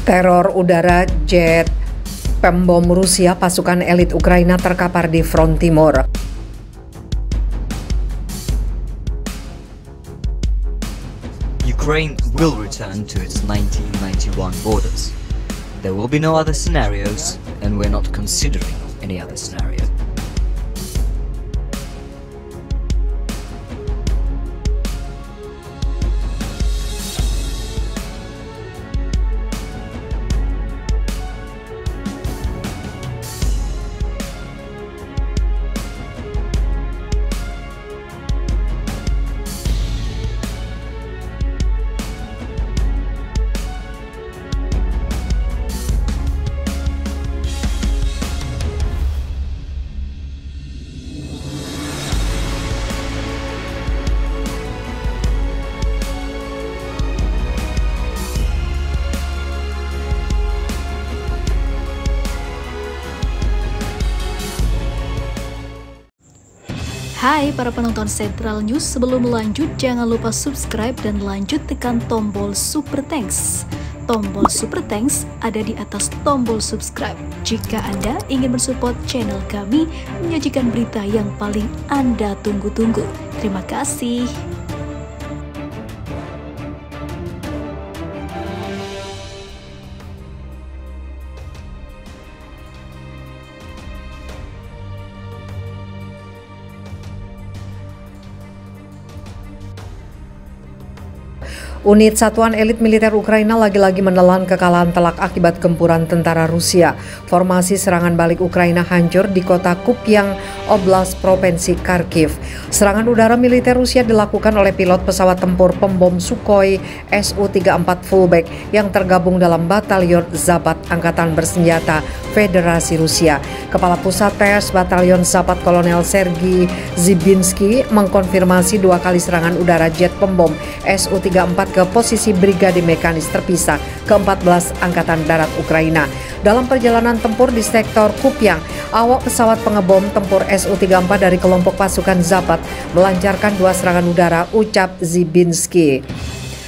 Teror udara jet pembom Rusia, pasukan elit Ukraina terkapar di front timur. Ukraine will return to its 1991 borders. There will be no other scenarios, and we're not considering any other scenario. Hai para penonton Central News, sebelum lanjut jangan lupa subscribe dan lanjut tekan tombol Super Thanks. Tombol Super Thanks ada di atas tombol subscribe. Jika Anda ingin mensupport channel kami menyajikan berita yang paling Anda tunggu-tunggu. Terima kasih. Unit Satuan Elit Militer Ukraina lagi-lagi menelan kekalahan telak akibat gempuran tentara Rusia. Formasi serangan balik Ukraina hancur di kota Kupyang, Oblast, Provinsi Kharkiv. Serangan udara militer Rusia dilakukan oleh pilot pesawat tempur pembom Sukhoi Su-34 Fullback yang tergabung dalam Batalion Zapat Angkatan Bersenjata Federasi Rusia. Kepala Pusat TS Batalion Zapat Kolonel Sergei Zibinski mengkonfirmasi 2 kali serangan udara jet pembom Su-34 ke posisi brigade mekanis terpisah ke-14 Angkatan Darat Ukraina. Dalam perjalanan tempur di sektor Kupyang, awak pesawat pengebom tempur Su-34 dari kelompok pasukan Zapat melancarkan 2 serangan udara, ucap Zibinski.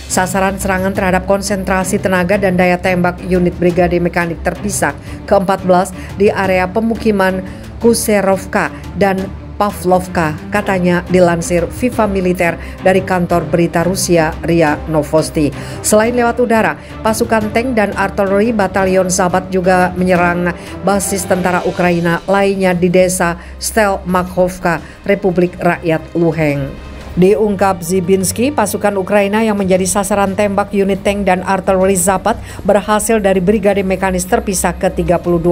Sasaran serangan terhadap konsentrasi tenaga dan daya tembak unit brigade mekanik terpisah ke-14 di area pemukiman Kuserovka dan Pavlovka, katanya dilansir Viva Militer dari kantor berita Rusia RIA Novosti. Selain lewat udara, pasukan tank dan artileri Batalion Zapat juga menyerang basis tentara Ukraina lainnya di desa Stelmakhovka, Republik Rakyat Luhansk. Diungkap Zibinski, pasukan Ukraina yang menjadi sasaran tembak unit tank dan artileri Zapat berhasil dari brigade mekanis terpisah ke-32.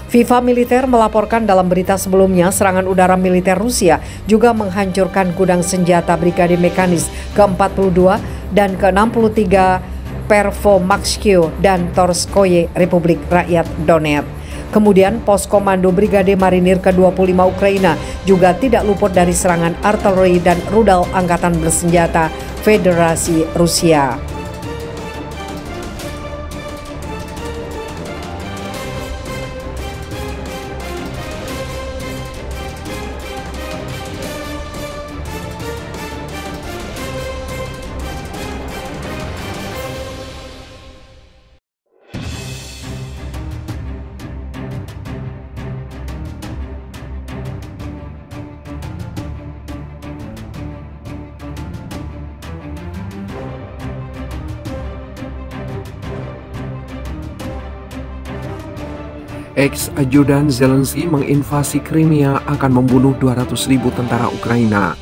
Viva Militer melaporkan dalam berita sebelumnya serangan udara militer Rusia juga menghancurkan gudang senjata brigade mekanis ke-42 dan ke-63 Pervomakshio dan Torskoye, Republik Rakyat Donetsk. Kemudian pos komando Brigade Marinir ke-25 Ukraina juga tidak luput dari serangan artileri dan rudal Angkatan Bersenjata Federasi Rusia. Ex-ajudan Zelensky menginvasi Crimea akan membunuh 200.000 tentara Ukraina.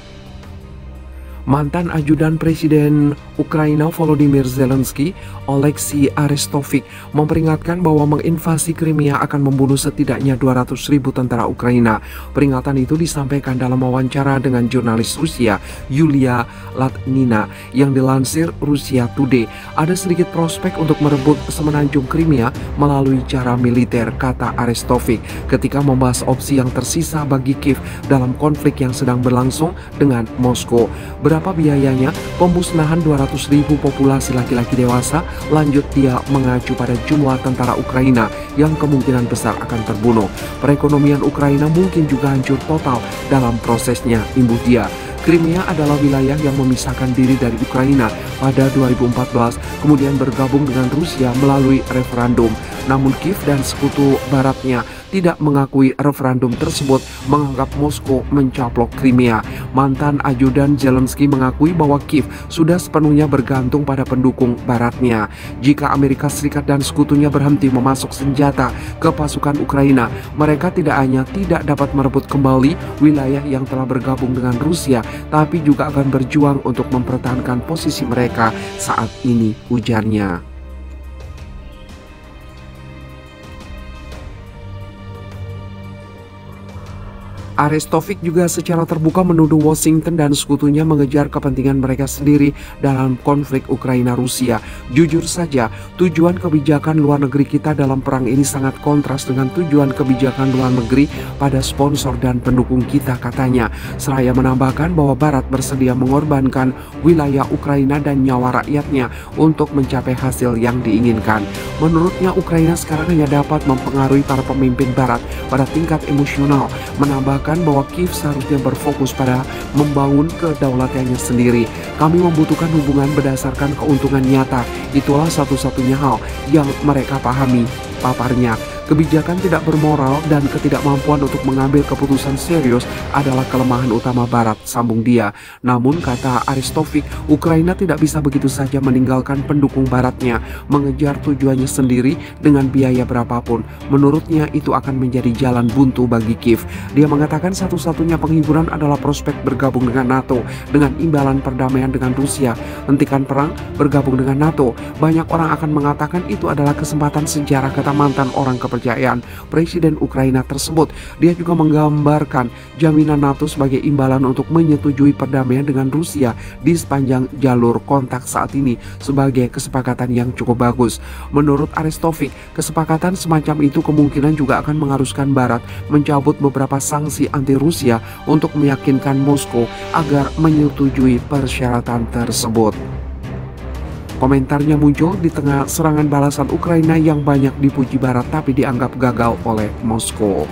Mantan ajudan Presiden Ukraina Volodymyr Zelensky, Oleksiy Arestovich, memperingatkan bahwa menginvasi Crimea akan membunuh setidaknya 200.000 tentara Ukraina. Peringatan itu disampaikan dalam wawancara dengan jurnalis Rusia Yulia Latnina yang dilansir Russia Today. Ada sedikit prospek untuk merebut semenanjung Crimea melalui cara militer, kata Arestovich ketika membahas opsi yang tersisa bagi Kiev dalam konflik yang sedang berlangsung dengan Moskow. Berapa biayanya? Pemusnahan 200.000 populasi laki-laki dewasa. Lanjut dia mengacu pada jumlah tentara Ukraina yang kemungkinan besar akan terbunuh. Perekonomian Ukraina mungkin juga hancur total dalam prosesnya, imbuh dia. Crimea adalah wilayah yang memisahkan diri dari Ukraina pada 2014, kemudian bergabung dengan Rusia melalui referendum. Namun Kiev dan sekutu baratnya tidak mengakui referendum tersebut, menganggap Moskow mencaplok Crimea. Mantan ajudan Zelensky mengakui bahwa Kiev sudah sepenuhnya bergantung pada pendukung baratnya. Jika Amerika Serikat dan sekutunya berhenti memasok senjata ke pasukan Ukraina, mereka tidak hanya tidak dapat merebut kembali wilayah yang telah bergabung dengan Rusia, tapi juga akan berjuang untuk mempertahankan posisi mereka saat ini, ujarnya. Arestovich juga secara terbuka menuduh Washington dan sekutunya mengejar kepentingan mereka sendiri dalam konflik Ukraina-Rusia. Jujur saja, tujuan kebijakan luar negeri kita dalam perang ini sangat kontras dengan tujuan kebijakan luar negeri pada sponsor dan pendukung kita, katanya. Seraya menambahkan bahwa Barat bersedia mengorbankan wilayah Ukraina dan nyawa rakyatnya untuk mencapai hasil yang diinginkan. Menurutnya, Ukraina sekarang hanya dapat mempengaruhi para pemimpin Barat pada tingkat emosional, menambahkan bahwa Kiev seharusnya berfokus pada membangun kedaulatannya sendiri. Kami membutuhkan hubungan berdasarkan keuntungan nyata. Itulah satu-satunya hal yang mereka pahami, paparnya. Kebijakan tidak bermoral dan ketidakmampuan untuk mengambil keputusan serius adalah kelemahan utama Barat, sambung dia. Namun, kata Arestovich, Ukraina tidak bisa begitu saja meninggalkan pendukung Baratnya, mengejar tujuannya sendiri dengan biaya berapapun. Menurutnya itu akan menjadi jalan buntu bagi Kiev. Dia mengatakan satu-satunya penghiburan adalah prospek bergabung dengan NATO dengan imbalan perdamaian dengan Rusia. Hentikan perang, bergabung dengan NATO. Banyak orang akan mengatakan itu adalah kesempatan sejarah, kata mantan orang kepercayaan Presiden Ukraina tersebut. Dia juga menggambarkan jaminan NATO sebagai imbalan untuk menyetujui perdamaian dengan Rusia di sepanjang jalur kontak saat ini sebagai kesepakatan yang cukup bagus. Menurut Arestovich, kesepakatan semacam itu kemungkinan juga akan mengharuskan Barat mencabut beberapa sanksi anti Rusia untuk meyakinkan Moskow agar menyetujui persyaratan tersebut. Komentarnya muncul di tengah serangan balasan Ukraina yang banyak dipuji Barat tapi dianggap gagal oleh Moskow.